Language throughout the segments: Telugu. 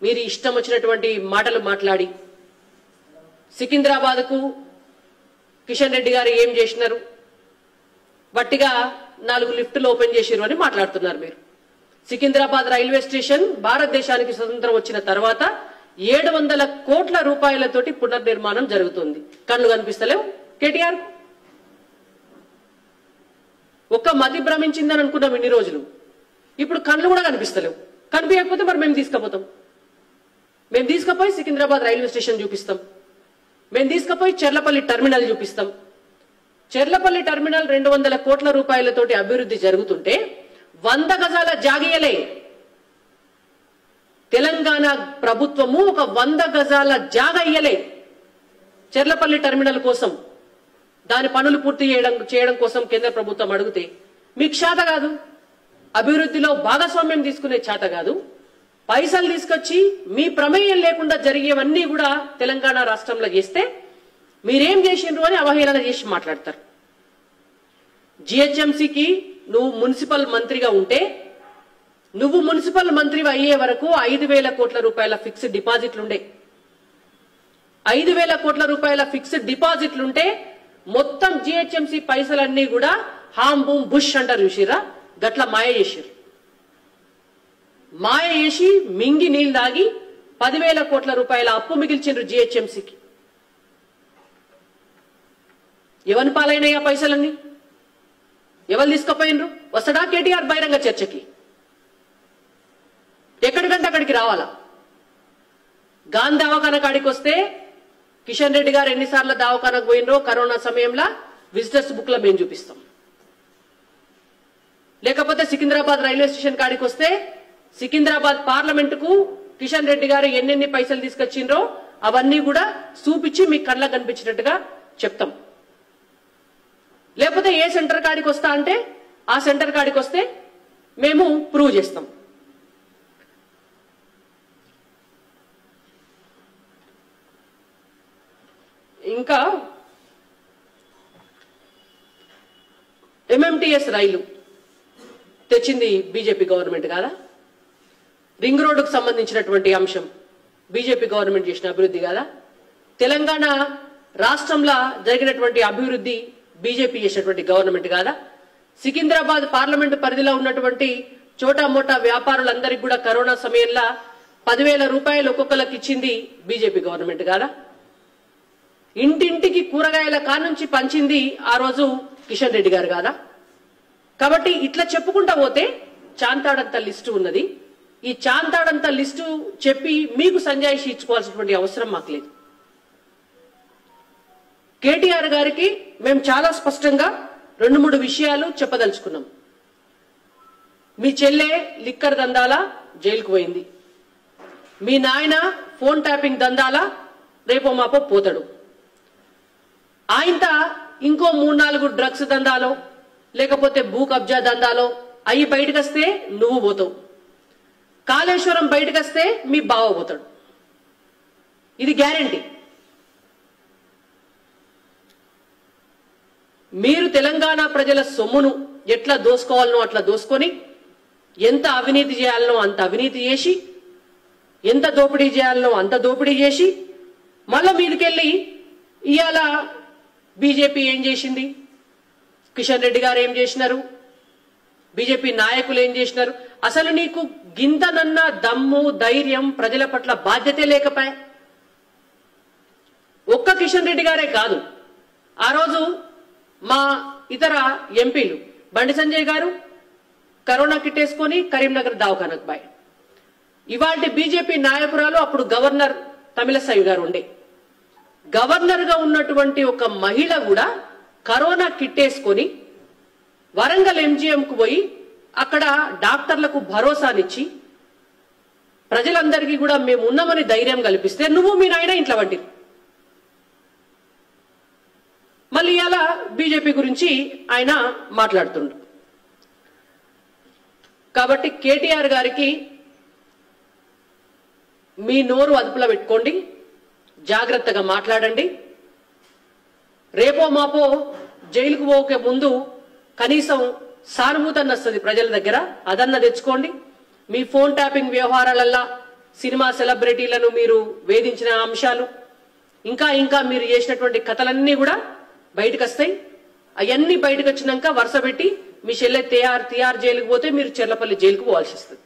మీరు ఇష్టం వచ్చినటువంటి మాటలు మాట్లాడి సికింద్రాబాద్కు కిషన్ రెడ్డి గారు ఏం చేసినారు, వట్టిగా 4 లిఫ్టులు ఓపెన్ చేసిరు అని మాట్లాడుతున్నారు మీరు. సికింద్రాబాద్ రైల్వే స్టేషన్ భారతదేశానికి స్వతంత్రం వచ్చిన తర్వాత 700 కోట్ల రూపాయలతోటి పునర్నిర్మాణం జరుగుతుంది. కళ్ళు కనిపిస్తలేవు కేటీఆర్. ఒక్క మతి భ్రమించిందని అనుకున్నాం ఇన్ని రోజులు, ఇప్పుడు కళ్ళు కూడా కనిపిస్తలేవు. కనిపించకపోతే మరి మేము తీసుకుపోతాం. మేము తీసుకుపోయి సికింద్రాబాద్ రైల్వే స్టేషన్ చూపిస్తాం, మేము తీసుకుపోయి చెర్లపల్లి టర్మినల్ చూపిస్తాం. చెర్లపల్లి టర్మినల్ 200 కోట్ల రూపాయలతోటి అభివృద్ధి జరుగుతుంటే 100 గజాల జాగియలే. తెలంగాణ ప్రభుత్వము ఒక 100 గజాల జాగ ఇయ్యలే చెర్లపల్లి టర్మినల్ కోసం. దాని పనులు పూర్తి చేయడం కోసం కేంద్ర ప్రభుత్వం అడిగితే మీకు చేత కాదు, అభివృద్ధిలో భాగస్వామ్యం తీసుకునే చేత కాదు. పైసలు తీసుకొచ్చి మీ ప్రమేయం లేకుండా జరిగేవన్నీ కూడా తెలంగాణ రాష్ట్రంలో చేస్తే మీరేం చేసిండ్రు అని అవహేళన చేసి మాట్లాడతారు. జిహెచ్ఎంసీకి నువ్వు మున్సిపల్ మంత్రిగా ఉంటే, నువ్వు మున్సిపల్ మంత్రి అయ్యే వరకు 5,000 కోట్ల రూపాయల ఫిక్స్డ్ డిపాజిట్లుండే. 5,000 కోట్ల రూపాయల ఫిక్స్డ్ డిపాజిట్లుంటే మొత్తం జిహెచ్ఎంసీ పైసలన్నీ కూడా హామ్ బూమ్ బుష్ అంటారు చూసిరా, గట్ల మాయ చేసిరు. మాయ చేసి మింగి నీళ్ళు దాగి 10,000 కోట్ల రూపాయల అప్పు మిగిల్చిండ్రు జిహెచ్ఎంసీకి. ఎవరి పాలైనయా పైసలన్నీ? ఎవరు తీసుకుపోయినరు? వస్తాడా కేటీఆర్ బహిరంగ చర్చకి? ఎక్కడికంటే అక్కడికి రావాలా? గాంధీ దవాఖాన కాడికి వస్తే కిషన్ రెడ్డి గారు ఎన్నిసార్లు దవాఖానకు పోయినరో కరోనా సమయంలో విజిటర్స్ బుక్ లో మేము చూపిస్తాం. లేకపోతే సికింద్రాబాద్ రైల్వే స్టేషన్ కాడికి వస్తే సికింద్రాబాద్ పార్లమెంటుకు కిషన్ రెడ్డి గారు ఎన్నెన్ని పైసలు తీసుకొచ్చిండ్రో అవన్నీ కూడా చూపించి మీ కళ్ళకు కనిపించినట్టుగా చెప్తాం. లేకపోతే ఏ సెంటర్ కాడికి వస్తా అంటే ఆ సెంటర్ కాడికి వస్తే మేము ప్రూవ్ చేస్తాం. ఇంకా ఎంఎంటీఎస్ రైలు తెచ్చింది బీజేపీ గవర్నమెంట్ కాదా? రింగ్ రోడ్డుకు సంబంధించినటువంటి అంశం బీజేపీ గవర్నమెంట్ చేసిన అభివృద్ధి కాదా? తెలంగాణ రాష్ట్రంలో జరిగినటువంటి అభివృద్ధి బీజేపీ చేసినటువంటి గవర్నమెంట్ కాదా? సికింద్రాబాద్ పార్లమెంటు పరిధిలో ఉన్నటువంటి చోటా మోటా వ్యాపారులందరికీ కూడా కరోనా సమయంలో 10,000 రూపాయలు ఒక్కొక్కరికి ఇచ్చింది బీజేపీ గవర్నమెంట్ కాదా? ఇంటింటికి కూరగాయల కానుంచి పంచింది ఆ రోజు కిషన్ రెడ్డి గారు కాదా? కాబట్టి ఇట్లా చెప్పుకుంటా పోతే చాంతాడంత లిస్టు ఉన్నది. ఈ చాంతాడంత లిస్టు చెప్పి మీకు సంజాయిషి ఇచ్చుకోవాల్సినటువంటి అవసరం మాకు లేదు. కేటీఆర్ గారికి మేము చాలా స్పష్టంగా 2-3 విషయాలు చెప్పదలుచుకున్నాం. మీ చెల్లె లిక్కర్ దందాల జైలుకు పోయింది. మీ నాయన ఫోన్ ట్యాపింగ్ దందాల రేపో మాపో పోతాడు. ఆయనత ఇంకో 3-4 డ్రగ్స్ దందాలో లేకపోతే భూ కబ్జా దందాలో అవి బయటకు వస్తే నువ్వు పోతావు. కాళేశ్వరం బయటకు వస్తే మీ బావ పోతాడు. ఇది గ్యారెంటీ. మీరు తెలంగాణ ప్రజల సొమ్మును ఎట్లా దోసుకోవాలనో అట్లా దోసుకొని, ఎంత అవినీతి చేయాలనో అంత అవినీతి చేసి, ఎంత దోపిడీ చేయాలనో అంత దోపిడీ చేసి, మళ్ళా మీదకెళ్ళి ఇవాళ బీజేపీ ఏం చేసింది, కిషన్ రెడ్డి గారు ఏం చేసినారు, బీజేపీ నాయకులు ఏం చేసినారు? అసలు నీకు గింతనన్న దమ్ము ధైర్యం ప్రజల పట్ల బాధ్యతే లేకపోయా? ఒక్క కిషన్ రెడ్డి గారే కాదు, ఆ రోజు మా ఇతర ఎంపీలు బండి సంజయ్ గారు కరోనా కిట్టేసుకొని కరీంనగర్ దవాఖానకు బాయ్. ఇవాళ బీజేపీ నాయకురాలు అప్పుడు గవర్నర్ తమిళసై గారు ఉండే. గవర్నర్ గా ఉన్నటువంటి ఒక మహిళ కూడా కరోనా కిట్టేసుకొని వరంగల్ ఎంజీఎం కు పోయి అక్కడ డాక్టర్లకు భరోసానిచ్చి ప్రజలందరికీ కూడా మేము ఉన్నామని ధైర్యం కల్పిస్తే నువ్వు మీ నాయన ఇంట్లో వంటి మళ్ళీ ఇలా బీజేపీ గురించి ఆయన మాట్లాడుతుండ్రు. కాబట్టి కేటీఆర్ గారికి మీ నోరు అదుపులో పెట్టుకోండి, జాగ్రత్తగా మాట్లాడండి. రేపో మాపో జైలుకు పోకే ముందు కనీసం సానుభూతి వస్తుంది ప్రజల దగ్గర, అదన్న తెచ్చుకోండి. మీ ఫోన్ ట్యాపింగ్ వ్యవహారాలల్లా సినిమా సెలబ్రిటీలను మీరు వేధించిన అంశాలు, ఇంకా ఇంకా మీరు చేసినటువంటి కథలన్నీ కూడా బయటకు వస్తాయి. అవన్నీ బయటకు వచ్చినాక వరుస పెట్టి మీ చెల్లె తిహార్ జైలుకు పోతే మీరు చెర్లపల్లి జైలుకు పోవాల్సి వస్తుంది.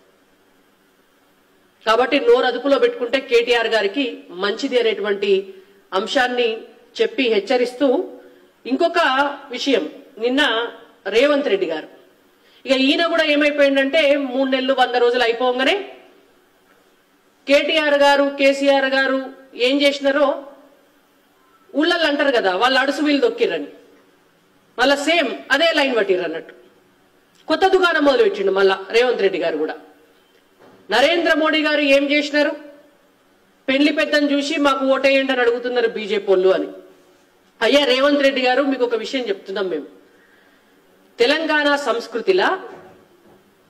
కాబట్టి నోరు అదుపులో పెట్టుకుంటే కేటీఆర్ గారికి మంచిది అనేటువంటి అంశాన్ని చెప్పి హెచ్చరిస్తూ, ఇంకొక విషయం, నిన్న రేవంత్ రెడ్డి గారు ఇక ఈయన కూడా ఏమైపోయిందంటే 3 నెలలు 100 రోజులు అయిపోగానే కేటీఆర్ గారు కేసీఆర్ గారు ఏం చేసినారో ఊళ్ళల్లో అంటారు కదా, వాళ్ళు అడుసు వీళ్ళు దొక్కిరని, మళ్ళా సేమ్ అదే లైన్ పట్టిర్రు అన్నట్టు కొత్త దుకాణం మొదలు పెట్టిండు. మళ్ళా రేవంత్ రెడ్డి గారు కూడా నరేంద్ర మోడీ గారు ఏం చేసినారు, పెళ్లి పెద్దను చూసి మాకు ఓటేయండి అని అడుగుతున్నారు బీజేపీ వాళ్ళు అని. అయ్యా రేవంత్ రెడ్డి గారు, మీకు ఒక విషయం చెప్తున్నాం మేము. తెలంగాణ సంస్కృతిలా,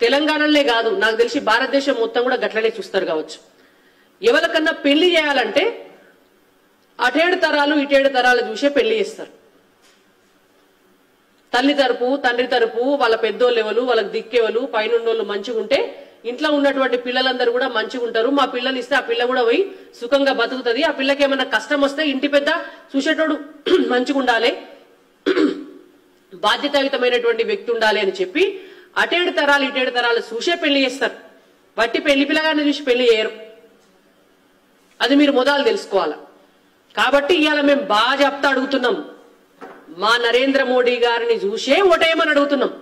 తెలంగాణలే కాదు నాకు తెలిసి భారతదేశం మొత్తం కూడా గట్లనే చూస్తారు కావచ్చు. ఎవరికన్నా పెళ్లి చేయాలంటే అటేడు తరాలు ఇటేడు తరాలు చూసే పెళ్లి చేస్తారు. తల్లి తరపు తండ్రి తరపు వాళ్ళ పెద్దోళ్ళు ఎవరు, వాళ్ళకి దిక్కేవాళ్ళు, పైనుండోళ్ళు మంచిగా ఉంటే ఇంట్లో ఉన్నటువంటి పిల్లలందరూ కూడా మంచిగా ఉంటారు. మా పిల్లని ఇస్తే ఆ పిల్ల కూడా పోయి సుఖంగా బతుకుతుంది. ఆ పిల్లకి ఏమైనా కష్టం వస్తే ఇంటి పెద్ద చూసేటోడు మంచిగా ఉండాలి, బాధ్యతాయుతమైనటువంటి వ్యక్తి ఉండాలి అని చెప్పి అటేడు తరాలు ఇటేడు తరాలు చూసే పెళ్లి చేస్తారు. బట్టి పెళ్లి పిల్లగాన్ని చూసి పెళ్లి చేయరు. అది మీరు మొదలు తెలుసుకోవాలి. కాబట్టి ఇవాళ మేము బాగా చెప్తా అడుగుతున్నాం, మా నరేంద్ర మోడీ గారిని చూసే ఓటేయమని అడుగుతున్నాం.